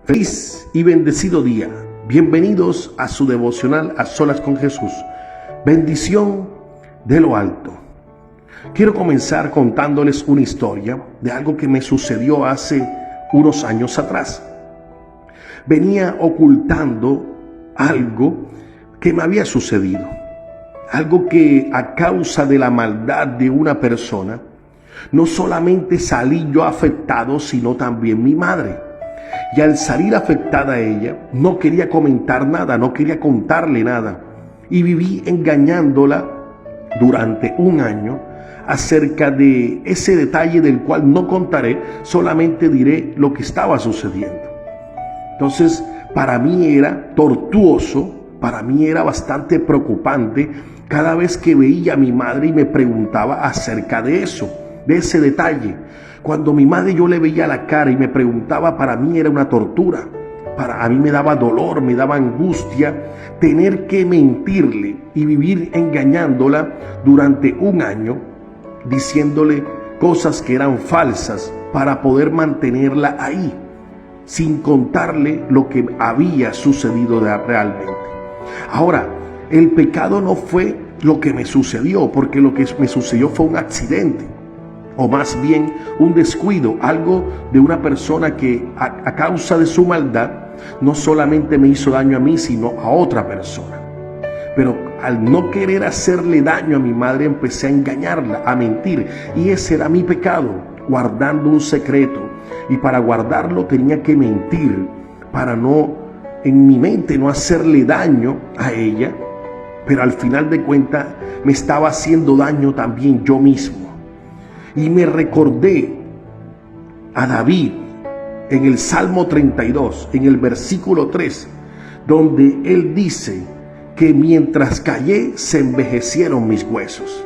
Feliz y bendecido día. Bienvenidos a su devocional A Solas con Jesús. Bendición de lo alto. Quiero comenzar contándoles una historia de algo que me sucedió hace unos años atrás. Venía ocultando algo que me había sucedido. Algo que a causa de la maldad de una persona, no solamente salí yo afectado, sino también mi madre. Y al salir afectada ella, no quería comentar nada, no quería contarle nada. Y viví engañándola durante un año acerca de ese detalle del cual no contaré, solamente diré lo que estaba sucediendo. Entonces, para mí era tortuoso, para mí era bastante preocupante cada vez que veía a mi madre y me preguntaba acerca de eso, de ese detalle. Cuando mi madre yo le veía la cara y me preguntaba, para mí era una tortura. A mí me daba dolor, me daba angustia tener que mentirle y vivir engañándola durante un año, diciéndole cosas que eran falsas para poder mantenerla ahí, sin contarle lo que había sucedido realmente. Ahora, el pecado no fue lo que me sucedió, porque lo que me sucedió fue un accidente, o más bien un descuido, algo de una persona que a causa de su maldad no solamente me hizo daño a mí, sino a otra persona. Pero al no querer hacerle daño a mi madre, empecé a engañarla, a mentir, y ese era mi pecado, guardando un secreto. Y para guardarlo tenía que mentir, para no, en mi mente, no hacerle daño a ella, pero al final de cuentas me estaba haciendo daño también yo mismo. Y me recordé a David en el Salmo 32, en el versículo 3, donde él dice que mientras callé se envejecieron mis huesos.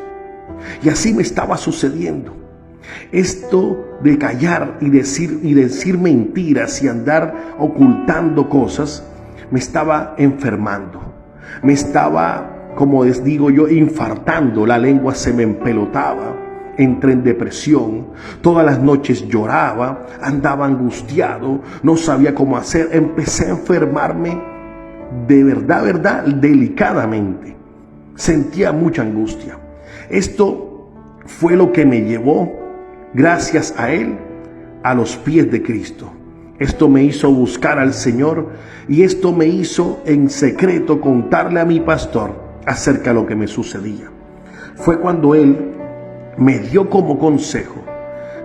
Y así me estaba sucediendo. Esto de callar y decir mentiras y andar ocultando cosas me estaba enfermando. Me estaba, como les digo yo, infartando. La lengua se me empelotaba. Entré en depresión, todas las noches lloraba, andaba angustiado, no sabía cómo hacer. Empecé a enfermarme de verdad, delicadamente. Sentía mucha angustia. Esto fue lo que me llevó, gracias a Él, a los pies de Cristo. Esto me hizo buscar al Señor y esto me hizo en secreto contarle a mi pastor acerca de lo que me sucedía. Fue cuando Él me dio como consejo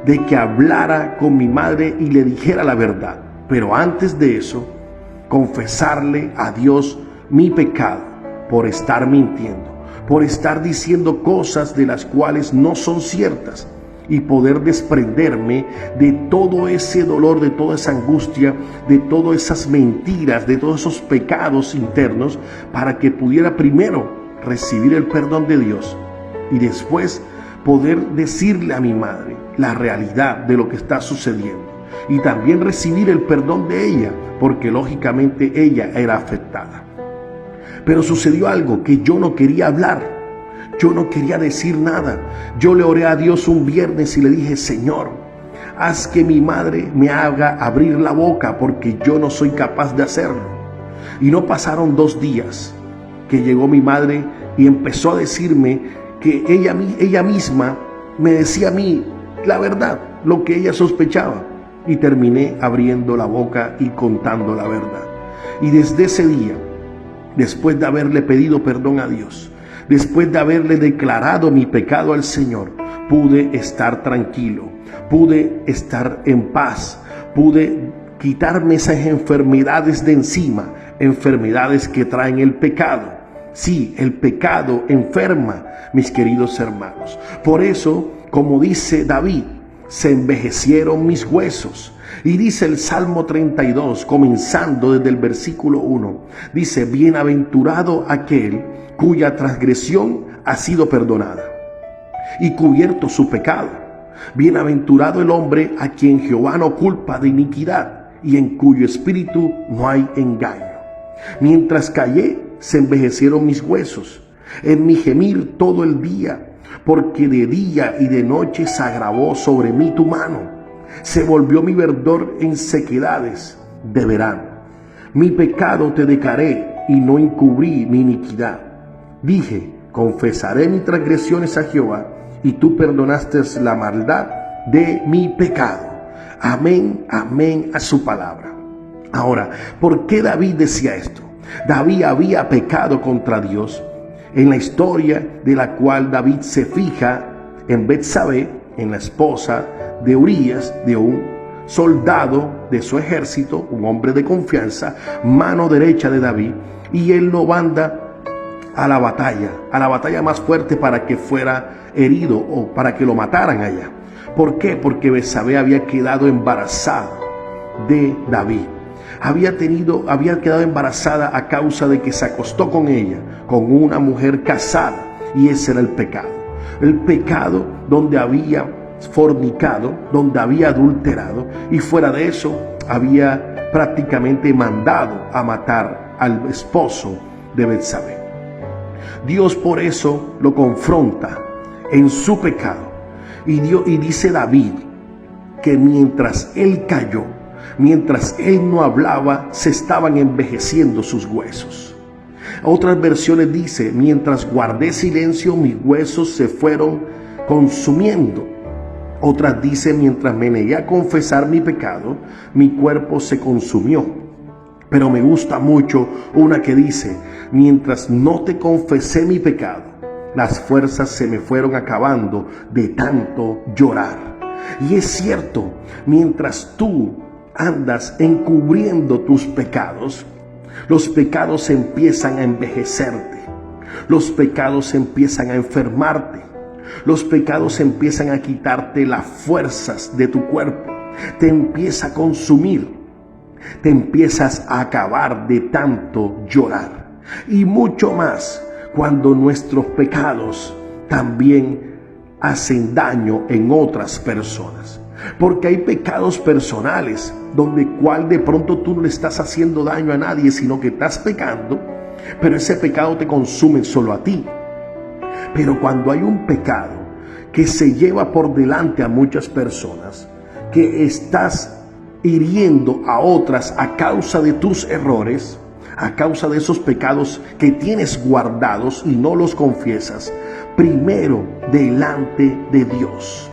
de que hablara con mi madre y le dijera la verdad. Pero antes de eso, confesarle a Dios mi pecado por estar mintiendo, por estar diciendo cosas de las cuales no son ciertas, y poder desprenderme de todo ese dolor, de toda esa angustia, de todas esas mentiras, de todos esos pecados internos, para que pudiera primero recibir el perdón de Dios y después poder decirle a mi madre la realidad de lo que está sucediendo y también recibir el perdón de ella, porque lógicamente ella era afectada. Pero sucedió algo que yo no quería hablar, yo no quería decir nada. Yo le oré a Dios un viernes y le dije: Señor, haz que mi madre me haga abrir la boca, porque yo no soy capaz de hacerlo. Y no pasaron 2 días que llegó mi madre y empezó a decirme que ella misma me decía a mí la verdad, lo que ella sospechaba, y terminé abriendo la boca y contando la verdad. Y desde ese día, después de haberle pedido perdón a Dios, después de haberle declarado mi pecado al Señor, pude estar tranquilo, pude estar en paz, pude quitarme esas enfermedades de encima, enfermedades que traen el pecado. Sí, el pecado enferma, mis queridos hermanos. Por eso, como dice David, se envejecieron mis huesos. Y dice el Salmo 32, comenzando desde el versículo 1, dice: bienaventurado aquel cuya transgresión ha sido perdonada y cubierto su pecado. Bienaventurado el hombre a quien Jehová no culpa de iniquidad y en cuyo espíritu no hay engaño. Mientras callé, se envejecieron mis huesos, en mi gemir todo el día, porque de día y de noche se agravó sobre mí tu mano. Se volvió mi verdor en sequedades de verano. Mi pecado te declaré y no encubrí mi iniquidad. Dije, confesaré mis transgresiones a Jehová, y tú perdonaste la maldad de mi pecado. Amén, amén a su palabra. Ahora, ¿por qué David decía esto? David había pecado contra Dios. En la historia de la cual David se fija en Betsabé, en la esposa de Urías, de un soldado de su ejército, un hombre de confianza, mano derecha de David, y él lo manda a la batalla más fuerte para que fuera herido o para que lo mataran allá. ¿Por qué? Porque Betsabé había quedado embarazada de David. Había quedado embarazada a causa de que se acostó con ella, con una mujer casada, y ese era el pecado. El pecado donde había fornicado, donde había adulterado, y fuera de eso había prácticamente mandado a matar al esposo de Betsabé. Dios por eso lo confronta en su pecado, y dice David que mientras él cayó, mientras él no hablaba, se estaban envejeciendo sus huesos. Otras versiones dice, mientras guardé silencio, mis huesos se fueron consumiendo. Otras dice, mientras me negué a confesar mi pecado, mi cuerpo se consumió. Pero me gusta mucho una que dice, mientras no te confesé mi pecado, las fuerzas se me fueron acabando de tanto llorar. Y es cierto, mientras tú andas encubriendo tus pecados, los pecados empiezan a envejecerte, los pecados empiezan a enfermarte, los pecados empiezan a quitarte las fuerzas de tu cuerpo, te empieza a consumir, te empiezas a acabar de tanto llorar. Y mucho más cuando nuestros pecados también hacen daño en otras personas. Porque hay pecados personales donde cual de pronto tú no le estás haciendo daño a nadie, sino que estás pecando, pero ese pecado te consume solo a ti. Pero cuando hay un pecado que se lleva por delante a muchas personas, que estás hiriendo a otras a causa de tus errores, a causa de esos pecados que tienes guardados y no los confiesas, primero delante de Dios.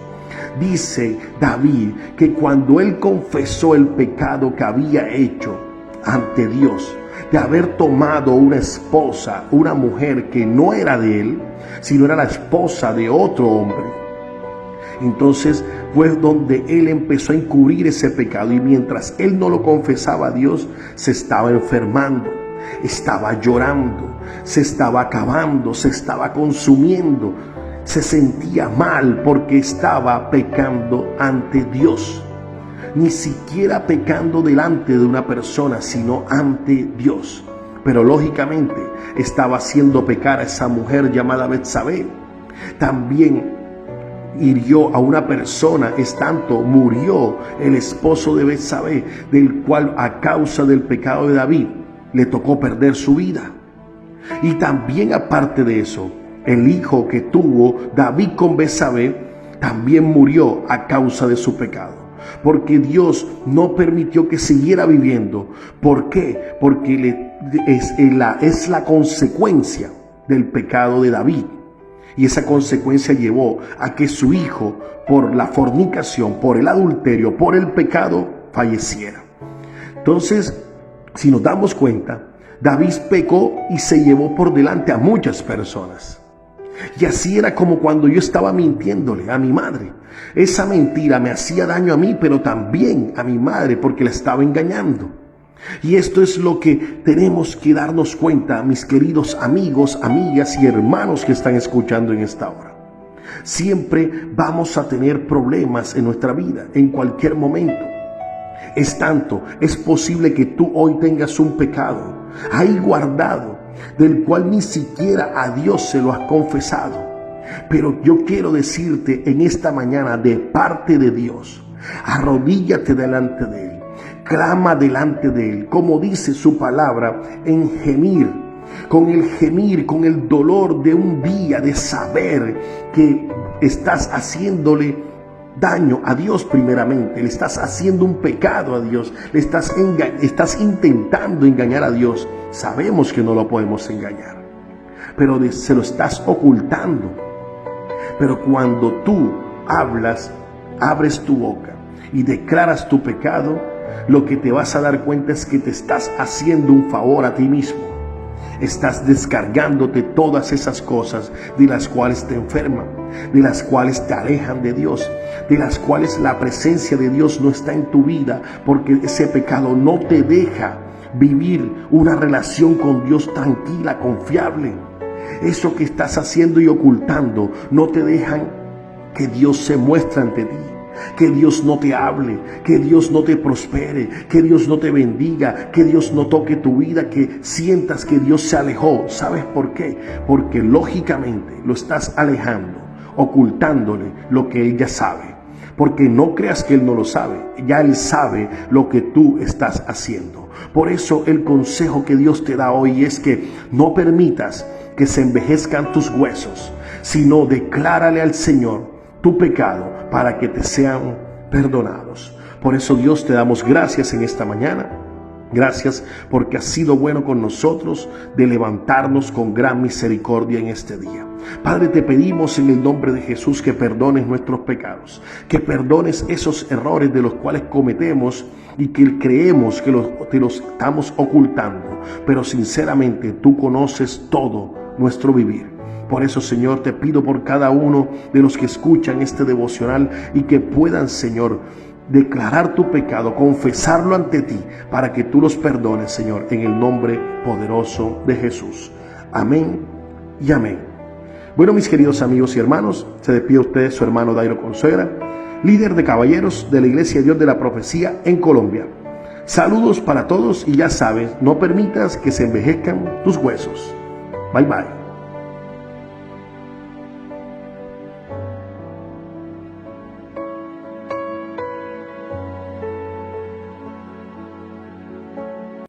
Dice David que cuando él confesó el pecado que había hecho ante Dios, de haber tomado una esposa, una mujer que no era de él, sino era la esposa de otro hombre, entonces fue donde él empezó a encubrir ese pecado, y mientras él no lo confesaba a Dios, se estaba enfermando, estaba llorando, se estaba acabando, se estaba consumiendo, se sentía mal porque estaba pecando ante Dios. Ni siquiera pecando delante de una persona, sino ante Dios. Pero lógicamente estaba haciendo pecar a esa mujer llamada Betsabé. También hirió a una persona, es tanto murió el esposo de Betsabé, del cual a causa del pecado de David le tocó perder su vida. Y también aparte de eso, el hijo que tuvo David con Betsabé también murió a causa de su pecado, porque Dios no permitió que siguiera viviendo. ¿Por qué? Porque es la consecuencia del pecado de David, y esa consecuencia llevó a que su hijo, por la fornicación, por el adulterio, por el pecado, falleciera. Entonces, si nos damos cuenta, David pecó y se llevó por delante a muchas personas. Y así era como cuando yo estaba mintiéndole a mi madre. Esa mentira me hacía daño a mí, pero también a mi madre, porque la estaba engañando. Y esto es lo que tenemos que darnos cuenta, mis queridos amigos, amigas y hermanos que están escuchando en esta hora. Siempre vamos a tener problemas en nuestra vida, en cualquier momento. Es posible que tú hoy tengas un pecado ahí guardado, del cual ni siquiera a Dios se lo has confesado. Pero yo quiero decirte en esta mañana, de parte de Dios, arrodíllate delante de Él, clama delante de Él, como dice su palabra, en gemir, con el dolor de un día, de saber que estás haciéndole daño a Dios primeramente, le estás haciendo un pecado a Dios, le estás intentando engañar a Dios. Sabemos que no lo podemos engañar, pero se lo estás ocultando. Pero cuando tú hablas, abres tu boca y declaras tu pecado, lo que te vas a dar cuenta es que te estás haciendo un favor a ti mismo. Estás descargándote todas esas cosas de las cuales te enferman, de las cuales te alejan de Dios, de las cuales la presencia de Dios no está en tu vida, porque ese pecado no te deja vivir una relación con Dios tranquila, confiable. Eso que estás haciendo y ocultando no te dejan que Dios se muestre ante ti, que Dios no te hable, que Dios no te prospere, que Dios no te bendiga, que Dios no toque tu vida, que sientas que Dios se alejó. ¿Sabes por qué? Porque lógicamente lo estás alejando, ocultándole lo que Él ya sabe. Porque no creas que Él no lo sabe, ya Él sabe lo que tú estás haciendo. Por eso el consejo que Dios te da hoy es que no permitas que se envejezcan tus huesos, sino declárale al Señor tu pecado para que te sean perdonados. Por eso, Dios, te damos gracias en esta mañana. Gracias porque has sido bueno con nosotros, de levantarnos con gran misericordia en este día. Padre, te pedimos en el nombre de Jesús que perdones nuestros pecados, que perdones esos errores de los cuales cometemos y que creemos que te los estamos ocultando, pero sinceramente tú conoces todo nuestro vivir. Por eso, Señor, te pido por cada uno de los que escuchan este devocional y que puedan, Señor, declarar tu pecado, confesarlo ante ti, para que tú los perdones, Señor, en el nombre poderoso de Jesús. Amén y amén. Bueno, mis queridos amigos y hermanos, se despide usted su hermano Dairo Consuegra, líder de caballeros de la Iglesia de Dios de la Profecía en Colombia. Saludos para todos y ya sabes, no permitas que se envejezcan tus huesos. Bye bye.